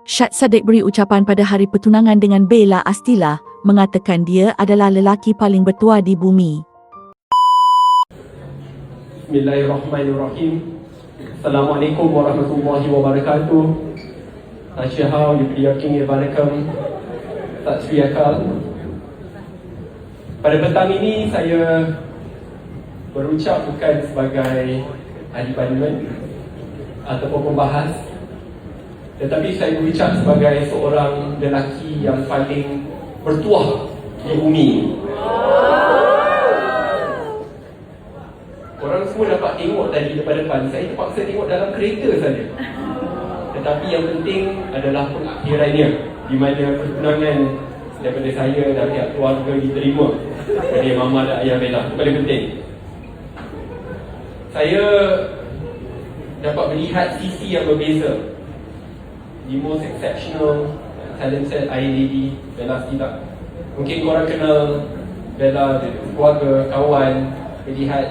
Syed Saddiq beri ucapan pada hari pertunangan dengan Bella Astila, mengatakan dia adalah lelaki paling bertuah di bumi. Bismillahirrahmanirrahim. Assalamualaikum warahmatullahi wabarakatuh. Tasyahau yubiyakin ibarakum. Tak Sri Akal. Pada petang ini saya berucap bukan sebagai ahli parlimen ataupun pembahas, tetapi saya berucap sebagai seorang lelaki yang paling bertuah di bumi. Orang semua dapat tengok tadi depan-depan. Saya terpaksa tengok dalam kereta saja. Tetapi yang penting adalah pengakhirannya, di mana pertunangan daripada saya dan pihak keluarga diterima oleh mama dan ayah Bella. Itu paling penting. Saya dapat melihat sisi yang berbeza. The most exceptional, talented Iron Lady Bella Astila. Mungkin korang kenal Bella, keluarga, kawan, melihat